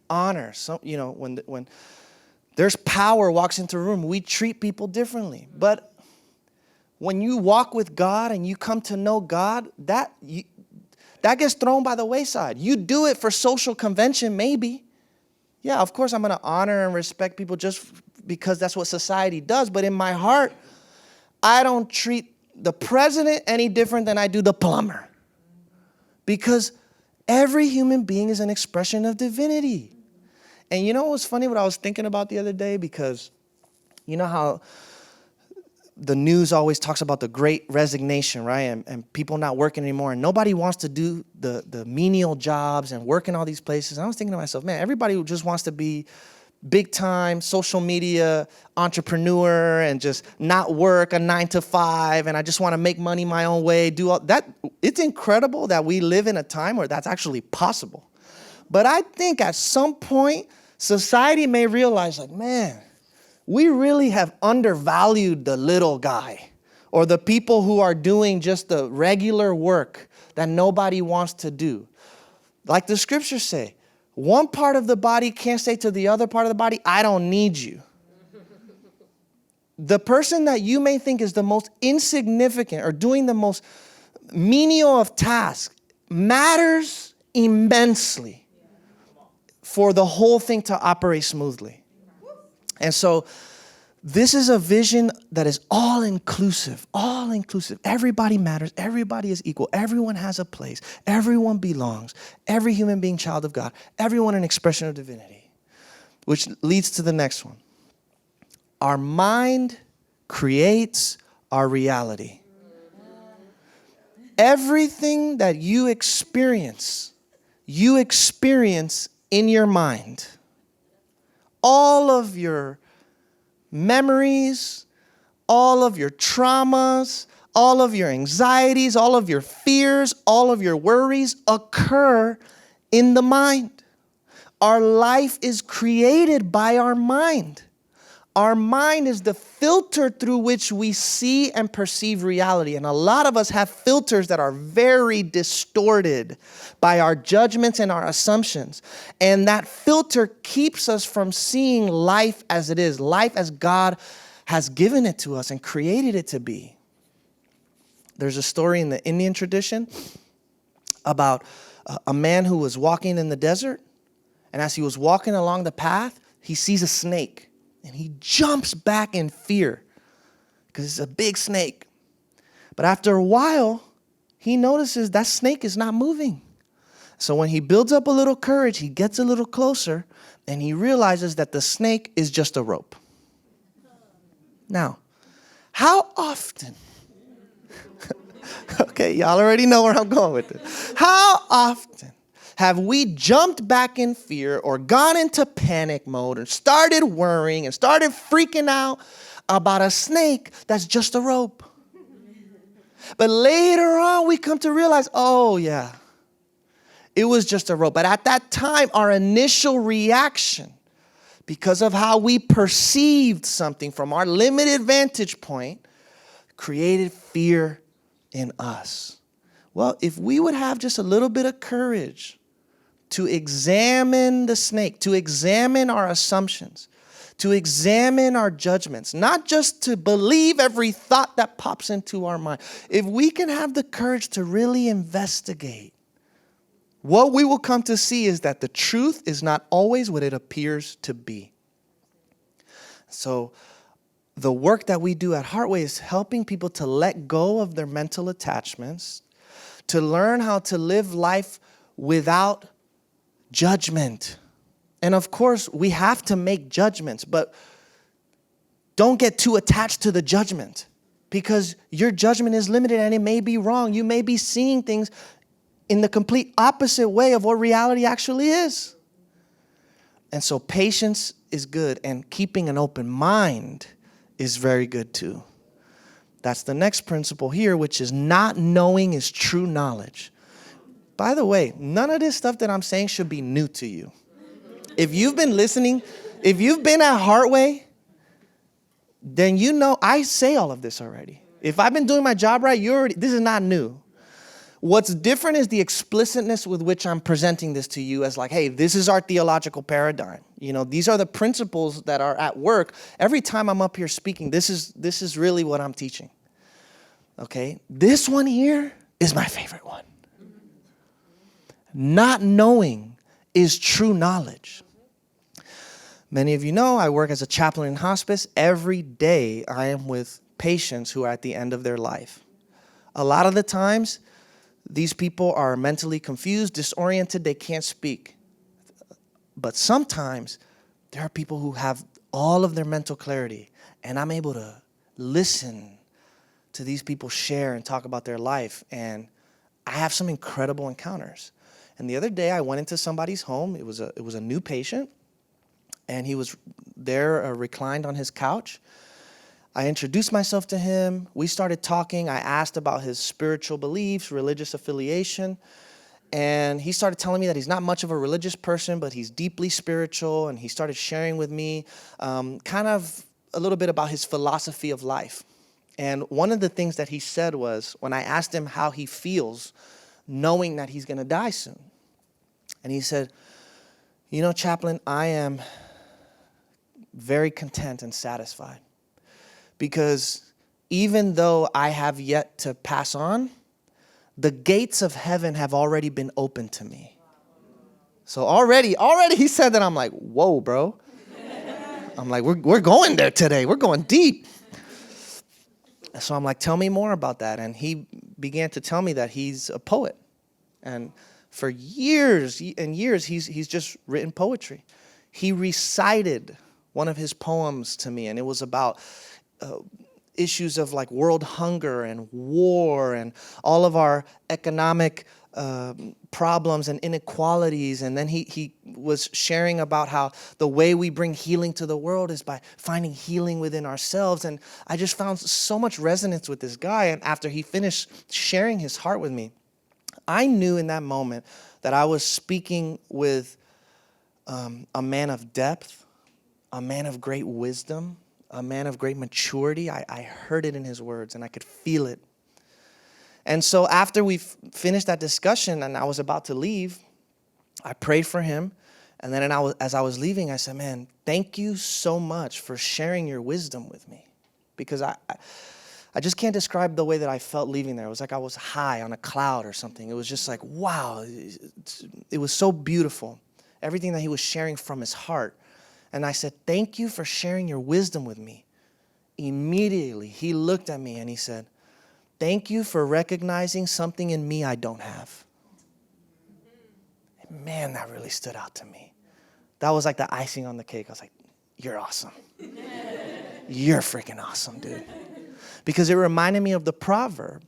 honor, when there's power walks into a room, we treat people differently. But when you walk with God and you come to know God, that gets thrown by the wayside. You do it for social convention, maybe. Yeah, of course I'm going to honor and respect people just because that's what society does. But in my heart, I don't treat the president any different than I do the plumber. Because every human being is an expression of divinity. And you know what was funny, what I was thinking about the other day? Because you know how the news always talks about the great resignation, right? And people not working anymore. And nobody wants to do the menial jobs and work in all these places. And I was thinking to myself, man, everybody just wants to be big time social media entrepreneur and just not work a 9 to 5. And I just want to make money my own way, do all that. It's incredible that we live in a time where that's actually possible. But I think at some point, society may realize, like, man, we really have undervalued the little guy or the people who are doing just the regular work that nobody wants to do. Like the scriptures say, one part of the body can't say to the other part of the body, I don't need you. The person that you may think is the most insignificant or doing the most menial of tasks matters immensely for the whole thing to operate smoothly. And so this is a vision that is all-inclusive, all-inclusive. Everybody matters. Everybody is equal. Everyone has a place. Everyone belongs. Every human being, child of God. Everyone an expression of divinity. Which leads to the next one. Our mind creates our reality. Everything that you experience in your mind. All of your memories, all of your traumas, all of your anxieties, all of your fears, all of your worries occur in the mind. Our life is created by our mind. Our mind is the filter through which we see and perceive reality. And a lot of us have filters that are very distorted by our judgments and our assumptions. And that filter keeps us from seeing life as it is, life as God has given it to us and created it to be. There's a story in the Indian tradition about a man who was walking in the desert. And as he was walking along the path, he sees a snake. And he jumps back in fear because it's a big snake. But after a while, he notices that snake is not moving. So when he builds up a little courage, he gets a little closer and he realizes that the snake is just a rope. Now, how often Okay, y'all already know where I'm going with this. How often have we jumped back in fear or gone into panic mode and started worrying and started freaking out about a snake that's just a rope? But later on, we come to realize, oh yeah, it was just a rope. But at that time, our initial reaction, because of how we perceived something from our limited vantage point, created fear in us. Well, if we would have just a little bit of courage to examine the snake, to examine our assumptions, to examine our judgments, not just to believe every thought that pops into our mind. If we can have the courage to really investigate, what we will come to see is that the truth is not always what it appears to be. So the work that we do at Heartway is helping people to let go of their mental attachments, to learn how to live life without judgment. And of course, we have to make judgments, but don't get too attached to the judgment, because your judgment is limited and it may be wrong. You may be seeing things in the complete opposite way of what reality actually is. And so patience is good, and keeping an open mind is very good too. That's the next principle here, which is not knowing is true knowledge. By the way, none of this stuff that I'm saying should be new to you. If you've been listening, if you've been at Heartway, then you know I say all of this already. If I've been doing my job right, this is not new. What's different is the explicitness with which I'm presenting this to you as like, hey, this is our theological paradigm. You know, these are the principles that are at work. Every time I'm up here speaking, this is really what I'm teaching. Okay? This one here is my favorite one. Not knowing is true knowledge. Many of you know I work as a chaplain in hospice. Every day I am with patients who are at the end of their life. A lot of the times, these people are mentally confused, disoriented, they can't speak. But sometimes there are people who have all of their mental clarity, and I'm able to listen to these people share and talk about their life, and I have some incredible encounters. And the other day I went into somebody's home. It was a new patient, and he was there reclined on his couch. I introduced myself to him. We started talking. I asked about his spiritual beliefs, religious affiliation. And he started telling me that he's not much of a religious person, but he's deeply spiritual. And he started sharing with me kind of a little bit about his philosophy of life. And one of the things that he said was, when I asked him how he feels knowing that he's going to die soon. And he said, you know, chaplain, I am very content and satisfied. Because even though I have yet to pass on, the gates of heaven have already been opened to me. So already he said that. I'm like, whoa, bro. I'm like, we're going there today. We're going deep. So I'm like, tell me more about that. And he began to tell me that he's a poet. And for years and years, he's just written poetry. He recited one of his poems to me, and it was about issues of like world hunger and war and all of our economic problems and inequalities. And then he was sharing about how the way we bring healing to the world is by finding healing within ourselves. And I just found so much resonance with this guy. And after he finished sharing his heart with me, I knew in that moment that I was speaking with a man of depth, a man of great wisdom, a man of great maturity. I heard it in his words, and I could feel it. And so after we finished that discussion and I was about to leave, I prayed for him. And then as I was leaving, I said, man, thank you so much for sharing your wisdom with me. Because I just can't describe the way that I felt leaving there. It was like I was high on a cloud or something. It was just like, wow, it was so beautiful. Everything that he was sharing from his heart. And I said, thank you for sharing your wisdom with me. Immediately, he looked at me and he said, thank you for recognizing something in me I don't have. And man, that really stood out to me. That was like the icing on the cake. I was like, you're awesome. You're freaking awesome, dude. Because it reminded me of the proverb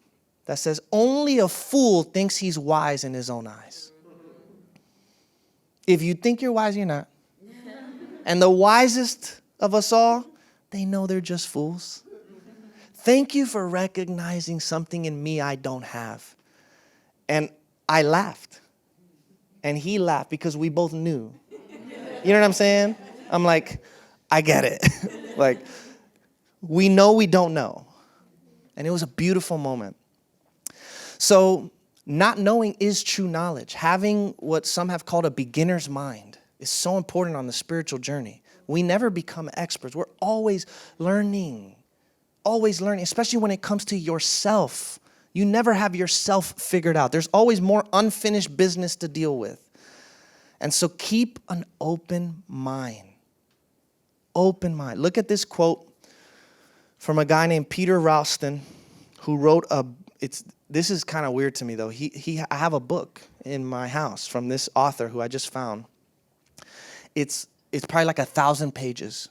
that says, only a fool thinks he's wise in his own eyes. If you think you're wise, you're not. And the wisest of us all, they know they're just fools. Thank you for recognizing something in me I don't have. And I laughed. And he laughed because we both knew. You know what I'm saying? I'm like, I get it. Like, we know we don't know. And it was a beautiful moment. So, not knowing is true knowledge. Having what some have called a beginner's mind is so important on the spiritual journey. We never become experts. We're always learning, especially when it comes to yourself. You never have yourself figured out. There's always more unfinished business to deal with. And so keep an open mind. Open mind. Look at this quote from a guy named Peter Ralston, who wrote this is kind of weird to me though. I have a book in my house from this author who I just found. It's probably like 1,000 pages.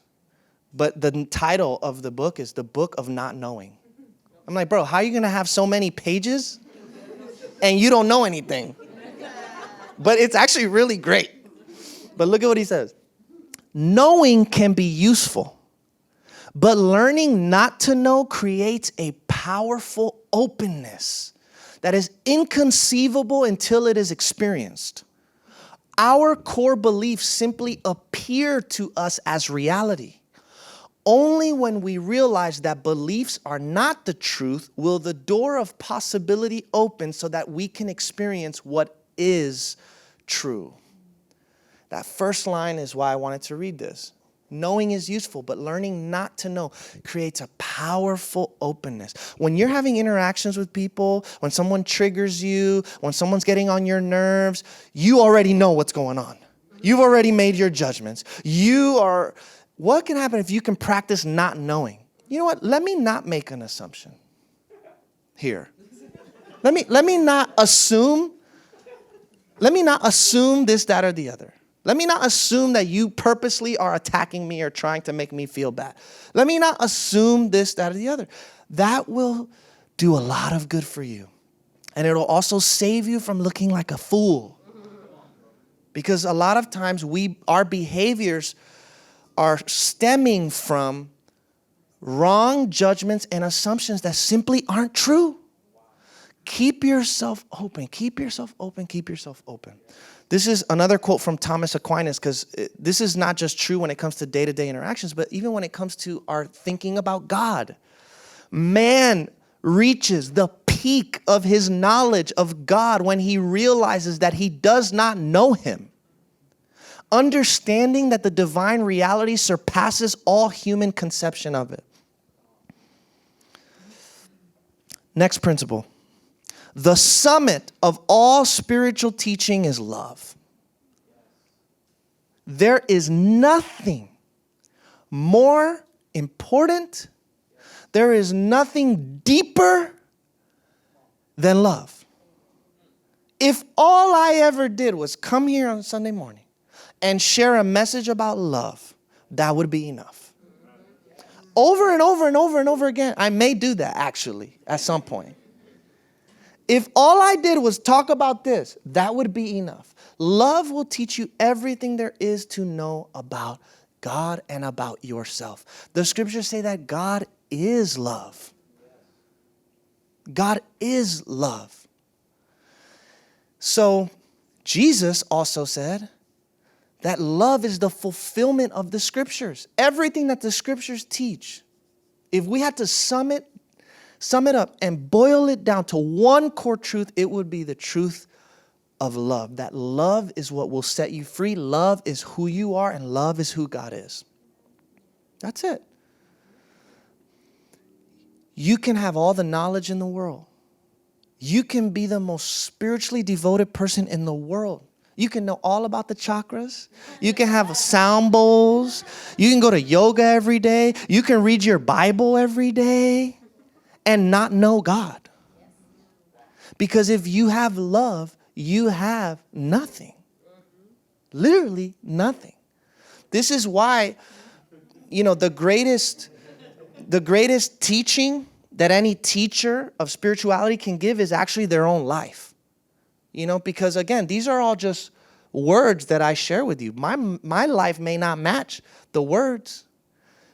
But the title of the book is The Book of Not Knowing. I'm like, bro, how are you going to have so many pages and you don't know anything? But it's actually really great. But look at what he says. Knowing can be useful, but learning not to know creates a powerful openness that is inconceivable until it is experienced. Our core beliefs simply appear to us as reality. Only when we realize that beliefs are not the truth will the door of possibility open so that we can experience what is true. That first line is why I wanted to read this. Knowing is useful, but learning not to know creates a powerful openness. When you're having interactions with people, when someone triggers you, when someone's getting on your nerves, you already know what's going on. You've already made your judgments. What can happen if you can practice not knowing? You know what? Let me not make an assumption here. Let me not assume this, that, or the other. Let me not assume that you purposely are attacking me or trying to make me feel bad. Let me not assume this, that, or the other. That will do a lot of good for you. And it'll also save you from looking like a fool. Because a lot of times our behaviors are stemming from wrong judgments and assumptions that simply aren't true. Keep yourself open. Keep yourself open. Keep yourself open. This is another quote from Thomas Aquinas, because this is not just true when it comes to day-to-day interactions, but even when it comes to our thinking about God. Man reaches the peak of his knowledge of God when he realizes that he does not know him. Understanding that the divine reality surpasses all human conception of it. Next principle. The summit of all spiritual teaching is love. There is nothing more important, there is nothing deeper than love. If all I ever did was come here on Sunday morning and share a message about love, that would be enough. Over and over and over and over again, I may do that actually at some point. If all I did was talk about this, that would be enough. Love will teach you everything there is to know about God and about yourself. The scriptures say that God is love. God is love. So Jesus also said that love is the fulfillment of the scriptures. Everything that the scriptures teach. If we had to sum it up and boil it down to one core truth, it would be the truth of love. That love is what will set you free. Love is who you are, and love is who God is. That's it. You can have all the knowledge in the world. You can be the most spiritually devoted person in the world. You can know all about the chakras. You can have sound bowls. You can go to yoga every day. You can read your Bible every day and not know God. Because if you have love, you have nothing. Literally nothing. This is why, the greatest teaching, that any teacher of spirituality can give is actually their own life. You know, because again, these are all just words that I share with you. My life may not match the words,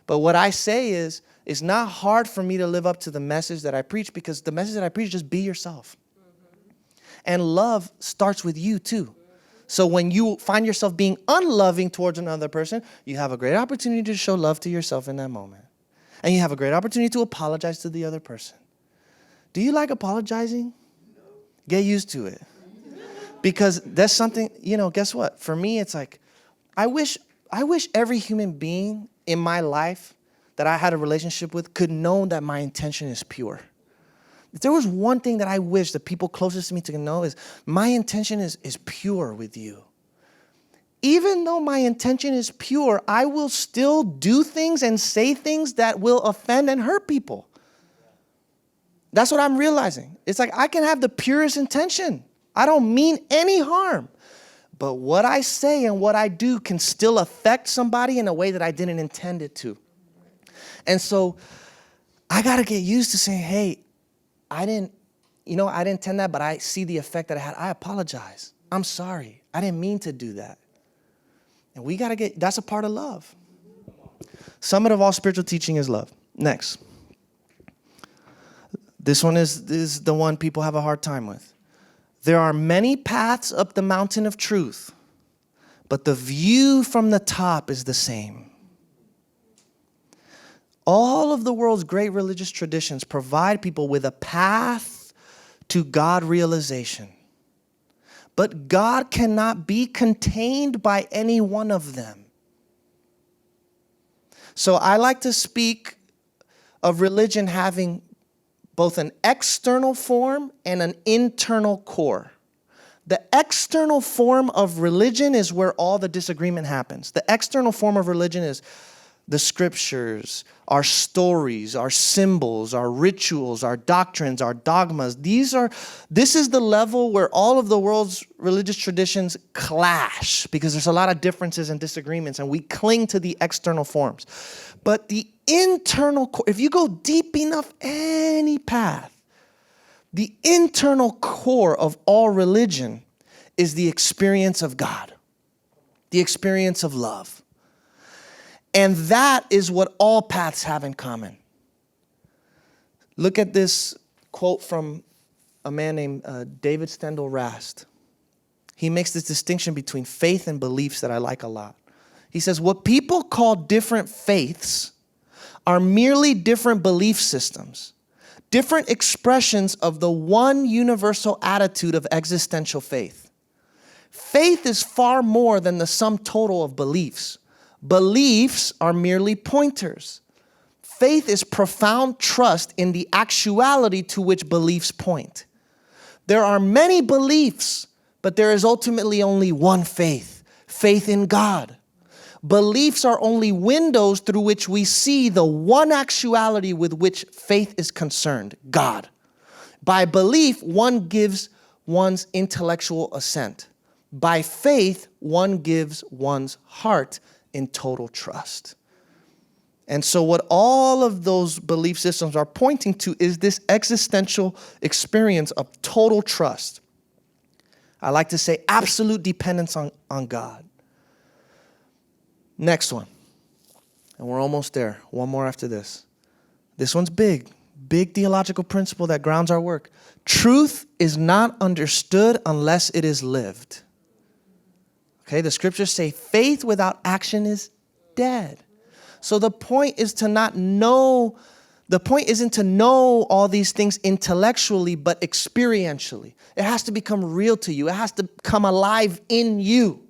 but what I say is, it's not hard for me to live up to the message that I preach, because the message that I preach is just be yourself. And love starts with you too. So when you find yourself being unloving towards another person, you have a great opportunity to show love to yourself in that moment. And you have a great opportunity to apologize to the other person. Do you like apologizing? Get used to it. Because that's something, you know, guess what? For me, it's like, I wish every human being in my life that I had a relationship with could know that my intention is pure. If there was one thing that I wish the people closest to me to know, is my intention is pure with you. Even though my intention is pure, I will still do things and say things that will offend and hurt people. That's what I'm realizing. It's like I can have the purest intention. I don't mean any harm. But what I say and what I do can still affect somebody in a way that I didn't intend it to. And so I got to get used to saying, hey, I didn't intend that, but I see the effect that I had. I apologize. I'm sorry. I didn't mean to do that. And we got to that's a part of love. Summit of all spiritual teaching is love. Next. This one is the one people have a hard time with. There are many paths up the mountain of truth, but the view from the top is the same. All of the world's great religious traditions provide people with a path to God realization. But God cannot be contained by any one of them. So I like to speak of religion having both an external form and an internal core. The external form of religion is where all the disagreement happens. The external form of religion is the scriptures, our stories, our symbols, our rituals, our doctrines, our dogmas. This is the level where all of the world's religious traditions clash, because there's a lot of differences and disagreements, and we cling to the external forms. But the internal core, if you go deep enough any path, the internal core of all religion is the experience of God, the experience of love. And that is what all paths have in common. Look at this quote from a man named David Stendhal Rast. He makes this distinction between faith and beliefs that I like a lot. He says, what people call different faiths are merely different belief systems, different expressions of the one universal attitude of existential faith. Faith is far more than the sum total of beliefs. Beliefs are merely pointers. Faith is profound trust in the actuality to which beliefs point. There are many beliefs, but there is ultimately only one faith, faith in God. Beliefs are only windows through which we see the one actuality with which faith is concerned, God. By belief, one gives one's intellectual assent. By faith, one gives one's heart in total trust. And so what all of those belief systems are pointing to is this existential experience of total trust. I like to say absolute dependence on God. Next one. And we're almost there. One more after this. This one's big. Big theological principle that grounds our work. Truth is not understood unless it is lived. Okay, the scriptures say faith without action is dead. So the point is to not know, the point isn't to know all these things intellectually, but experientially. It has to become real to you. It has to come alive in you.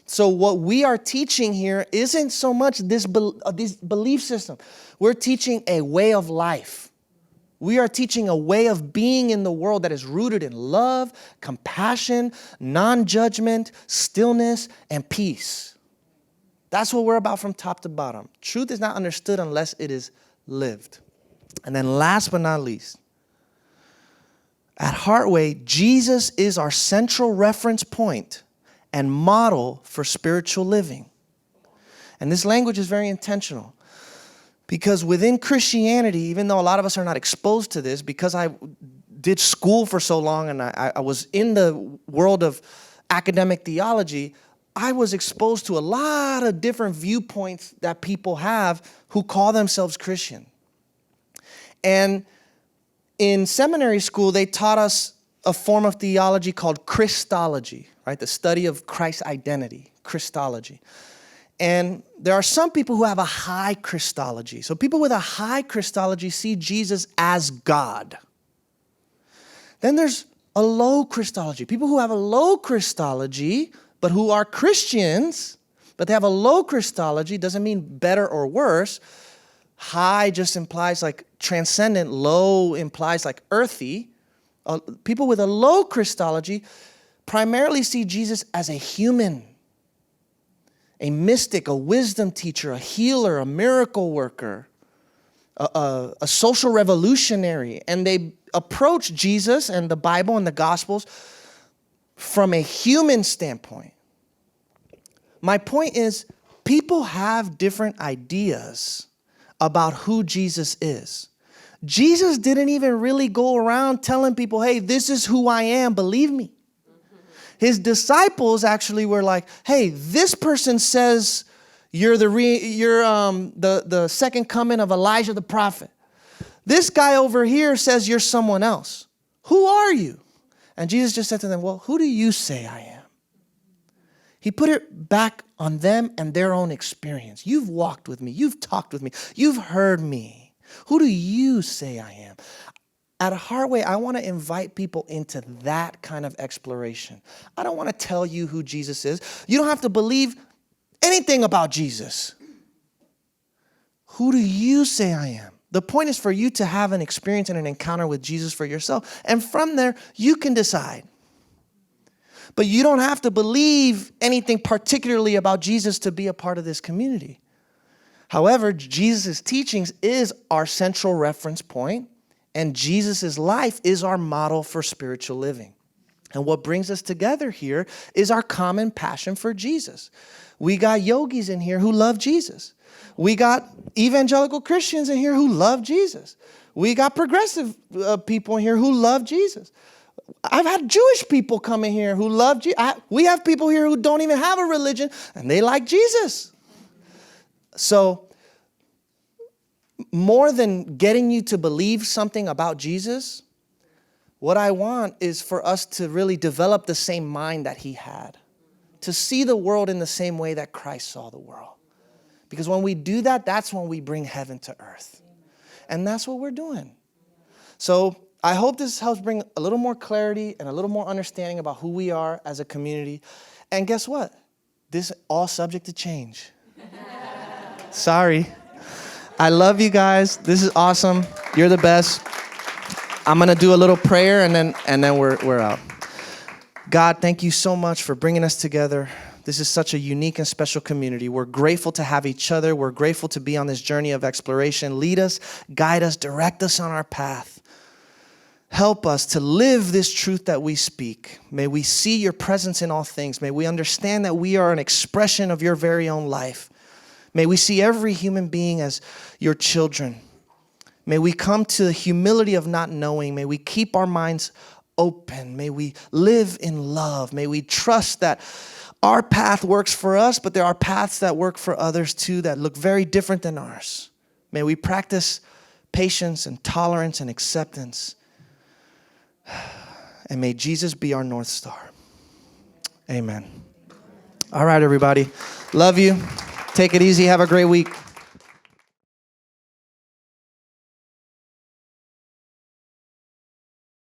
So what we are teaching here isn't so much this belief system. We're teaching a way of life. We are teaching a way of being in the world that is rooted in love, compassion, non-judgment, stillness, and peace. That's what we're about from top to bottom. Truth is not understood unless it is lived. And then last but not least, at Heartway, Jesus is our central reference point and model for spiritual living. And this language is very intentional, Because within Christianity, even though a lot of us are not exposed to this, because I did school for so long and I was in the world of academic theology, I was exposed to a lot of different viewpoints that people have who call themselves Christian. And in seminary school, they taught us a form of theology called Christology, right? The study of Christ's identity, Christology. And there are some people who have a high Christology. So people with a high Christology see Jesus as God. Then there's a low Christology. People who have a low Christology, but who are Christians, but they have a low Christology, doesn't mean better or worse. High just implies like transcendent. Low implies like earthy. People with a low Christology primarily see Jesus as a human, a mystic, a wisdom teacher, a healer, a miracle worker, a social revolutionary. And they approach Jesus and the Bible and the Gospels from a human standpoint. My point is, people have different ideas about who Jesus is. Jesus didn't even really go around telling people, hey, this is who I am, believe me. His disciples actually were like, hey, this person says you're the second coming of Elijah the prophet. This guy over here says you're someone else. Who are you? And Jesus just said to them, well, who do you say I am? He put it back on them and their own experience. You've walked with me. You've talked with me. You've heard me. Who do you say I am? At Heartway, I want to invite people into that kind of exploration. I don't want to tell you who Jesus is. You don't have to believe anything about Jesus. Who do you say I am? The point is for you to have an experience and an encounter with Jesus for yourself. And from there, you can decide. But you don't have to believe anything particularly about Jesus to be a part of this community. However, Jesus' teachings is our central reference point, and Jesus' life is our model for spiritual living. And what brings us together here is our common passion for Jesus. We got yogis in here who love Jesus. We got evangelical Christians in here who love Jesus. We got progressive people in here who love Jesus. I've had Jewish people come in here who love Jesus. We have people here who don't even have a religion, and they like Jesus. So, more than getting you to believe something about Jesus, what I want is for us to really develop the same mind that he had, to see the world in the same way that Christ saw the world. Because when we do that, that's when we bring heaven to earth. And that's what we're doing. So I hope this helps bring a little more clarity and a little more understanding about who we are as a community. And guess what? This is all subject to change. Sorry. I love you guys. This is awesome. You're the best. I'm going to do a little prayer and then we're out. God, thank you so much for bringing us together. This is such a unique and special community. We're grateful to have each other. We're grateful to be on this journey of exploration. Lead us, guide us, direct us on our path. Help us to live this truth that we speak. May we see your presence in all things. May we understand that we are an expression of your very own life. May we see every human being as your children. May we come to the humility of not knowing. May we keep our minds open. May we live in love. May we trust that our path works for us, but there are paths that work for others too that look very different than ours. May we practice patience and tolerance and acceptance. And may Jesus be our North Star. Amen. All right, everybody. Love you. Take it easy. Have a great week.